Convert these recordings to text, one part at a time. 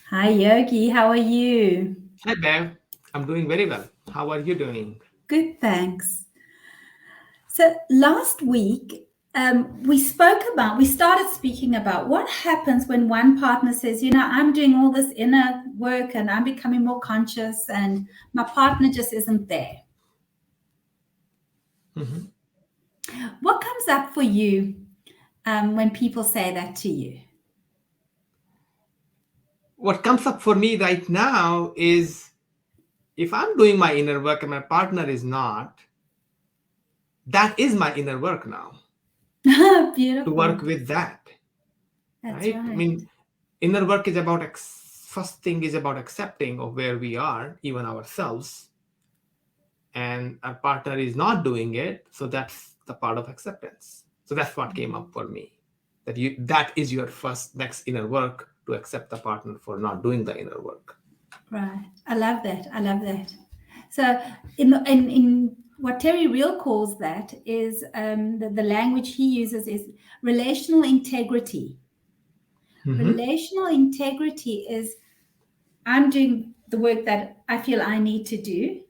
Hi, Yogi. How are you? Hi, Bev. I'm doing very well. How are you doing? Good, thanks. So, last week, we started speaking about what happens when one partner says, I'm doing all this inner work and I'm becoming more conscious, and my partner just isn't there. Mhm. What comes up for you when people say that to you? What comes up for me right now is if I'm doing my inner work and my partner is not, that is my inner work now to work Beautiful. with that, That's right? I right. mean, inner work is about, first thing is about accepting of where we are, even ourselves, and our partner is not doing it. So that's the part of acceptance. So that's what came up for me. That is your first next inner work to accept the partner for not doing the inner work. Right. I love that. I love that. So, in what Terry Real calls that is the language he uses is relational integrity. Mm-hmm. Relational integrity is I'm doing the work that I feel I need to do.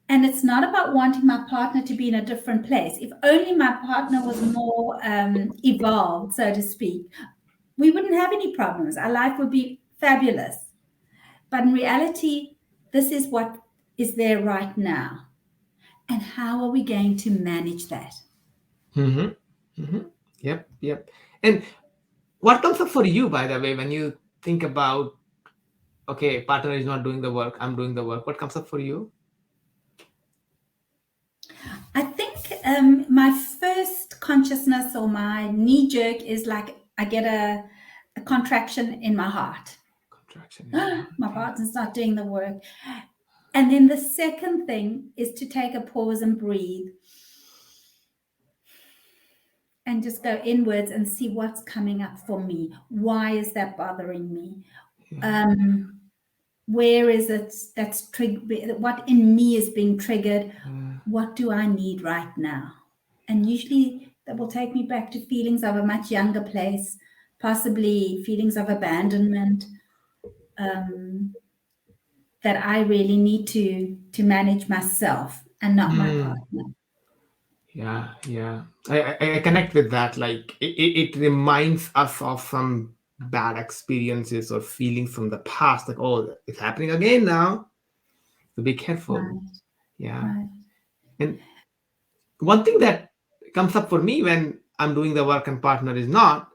And it's not about wanting my partner to be in a different place. If only my partner was more evolved, so to speak, we wouldn't have any problems. Our life would be fabulous. But in reality, this is what is there right now. And how are we going to manage that? Mm-hmm. Mm-hmm. Yep, yep. And what comes up for you, by the way, when you think about, okay, partner is not doing the work, I'm doing the work, what comes up for you? I think my first consciousness or my knee jerk is like I get a contraction in my heart. Contraction in your heart. My Yeah. partner's not doing the work. And then the second thing is to take a pause and breathe and just go inwards and see what's coming up for me. Why is that bothering me? Yeah. Um, where is it that's what in me is being triggered? Yeah. What do I need right now? And usually that will take me back to feelings of a much younger place, possibly feelings of abandonment, um, that I really need to manage myself and not my Hmm. partner. Yeah, yeah. I connect with that. Like it reminds us of some bad experiences or feelings from the past. Like, oh, it's happening again now. So be careful. Right, Yeah. right. And one thing that comes up for me when I'm doing the work and partner is not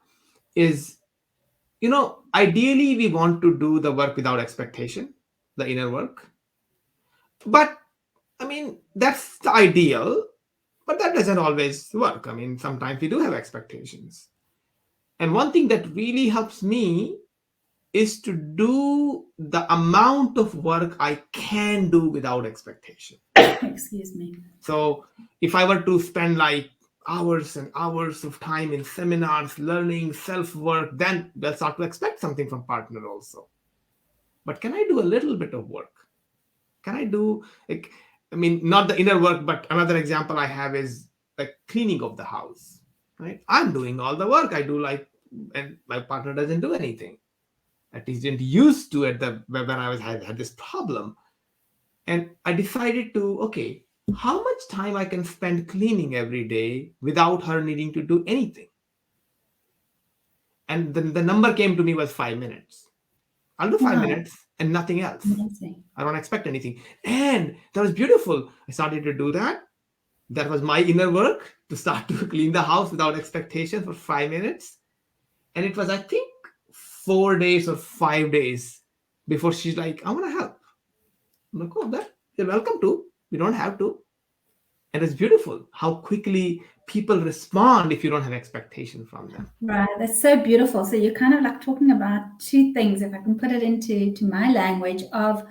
is, ideally we want to do the work without expectation, the inner work. But I mean, that's the ideal, but that doesn't always work. I mean, sometimes we do have expectations. And one thing that really helps me is to do the amount of work I can do without expectation. Excuse me. So if I were to spend like hours and hours of time in seminars, learning, self work, then we'll start to expect something from partner also. But can I do a little bit of work? Can I do like, I mean, not the inner work, but another example I have is like cleaning of the house. Right? I'm doing all the work. I do like, and my partner doesn't do anything. At least didn't used to at the when I was had this problem. And I decided to, okay, how much time I can spend cleaning every day without her needing to do anything. And then the number came to me was 5 minutes. I'll do five Wow, minutes and nothing else. amazing. I don't expect anything. And that was beautiful. I started to do that. That was my inner work to start to clean the house without expectation for 5 minutes. And it was, I think, 4 days or 5 days before she's like, I want to help. I'm like, oh, that you're welcome to. You don't have to. And it's beautiful how quickly people respond if you don't have expectation from them. Right, that's so beautiful. So you're kind of like talking about two things, if I can put it into to my language of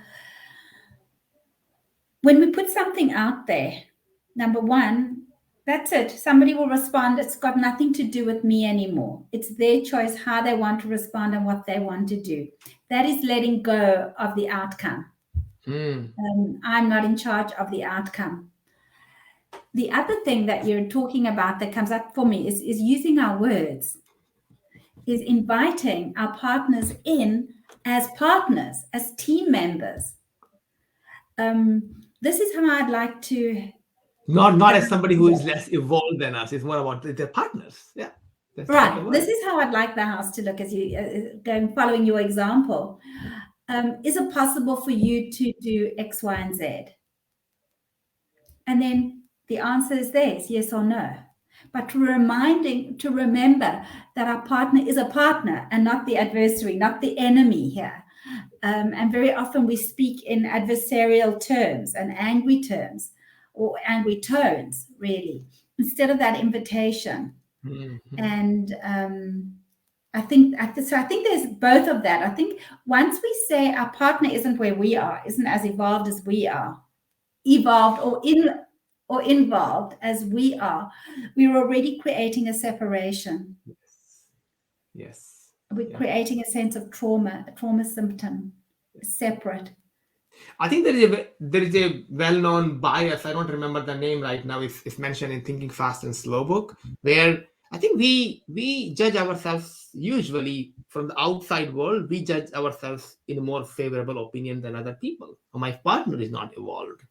when we put something out there, number one, that's it. Somebody will respond. It's got nothing to do with me anymore. It's their choice how they want to respond and what they want to do. That is letting go of the outcome. Hmm. I'm not in charge of the outcome. The other thing that you're talking about that comes up for me is using our words. is inviting our partners in as partners, as team members. This is how I'd like to. Not as somebody who is less evolved than us. It's more about their partners. Yeah. Right. This is how I'd like the house to look as you following your example. Is it possible for you to do X, Y, and Z? And then the answer is yes or no. But to remember that our partner is a partner and not the adversary, not the enemy here. And very often we speak in adversarial terms and angry terms or angry tones, really, instead of that invitation. Mm-hmm. And I think there's both of that. I think once we say our partner isn't where we are, isn't as evolved as we are, evolved or involved as we are, we're already creating a separation. Yes. We're creating a sense of trauma, a trauma symptom, separate. I think there is a well-known bias. I don't remember the name right now. It's mentioned in Thinking Fast and Slow book, where I think we judge ourselves usually from the outside world. We judge ourselves in a more favorable opinion than other people. My partner is not evolved.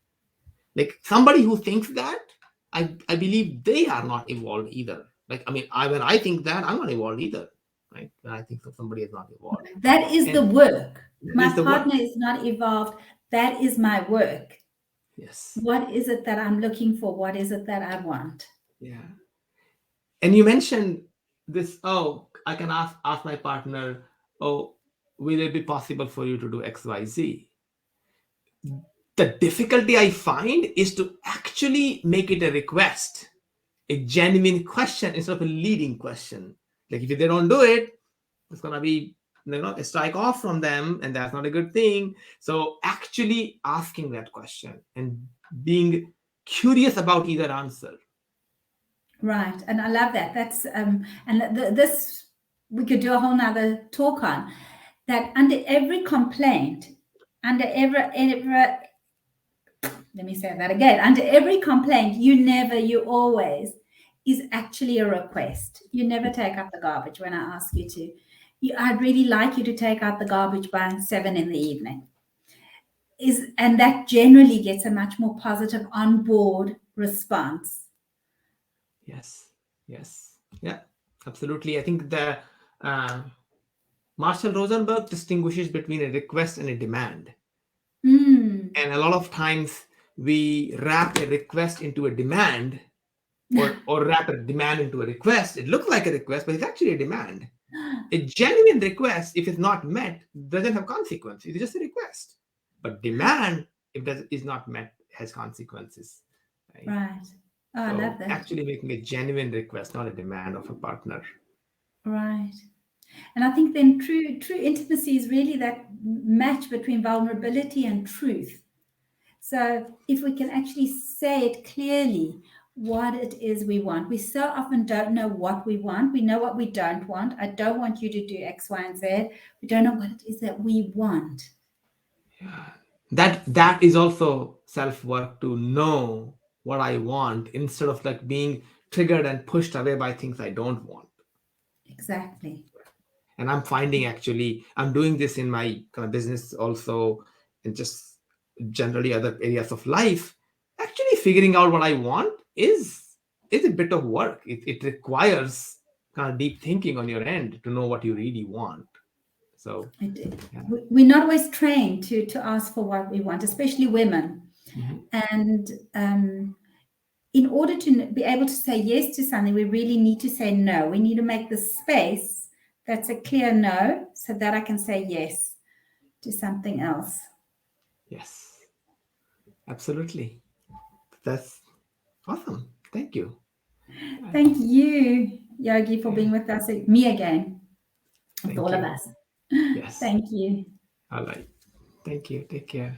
Like somebody who thinks that, I believe they are not evolved either. Like, I mean, when I think that, I'm not evolved either. Right? When I think somebody is not evolved. That is the work. My partner is not evolved. That is my work. Yes. What is it that I'm looking for? What is it that I want? Yeah. And you mentioned this, I can ask my partner, will it be possible for you to do X, Y, Z? The difficulty I find is to actually make it a request, a genuine question instead of a leading question. Like if they don't do it, it's going to be a strike off from them, and that's not a good thing. So actually asking that question and being curious about either answer. Right. And I love that. That's this we could do a whole nother talk on that. Under every complaint, under let me say that again. Under every complaint, you always is actually a request. You never take out the garbage when I ask you to. I'd really like you to take out the garbage by 7 p.m. And that generally gets a much more positive on-board response. Yes. Yeah, absolutely. I think the Marshall Rosenberg distinguishes between a request and a demand. And a lot of times we wrap a request into a demand or wrap a demand into a request. It looks like a request, but it's actually a demand. A genuine request, if it's not met, doesn't have consequences. It's just a request. But demand, if that is not met, has consequences. Right. Oh, I love that. Actually making a genuine request, not a demand of a partner. Right. And I think then true intimacy is really that match between vulnerability and truth. So if we can actually say it clearly, what it is we want. We so often don't know what we want. We know what we don't want. I don't want you to do X, Y, and Z. We don't know what it is that we want. Yeah. That is also self-work, to know what I want instead of like being triggered and pushed away by things I don't want. Exactly. And I'm finding actually, I'm doing this in my kind of business also, and just generally other areas of life. Actually figuring out what I want is a bit of work. It requires kind of deep thinking on your end to know what you really want. So we're not always trained to ask for what we want, especially women. And in order to be able to say yes to something, we really need to say no. We need to make the space that's a clear no, so that I can say yes to something else. Yes, absolutely. That's awesome. Thank you. Thank you, Yogi, for being with us, me again, with all of us. Yes. Thank you. All right. Thank you. Take care.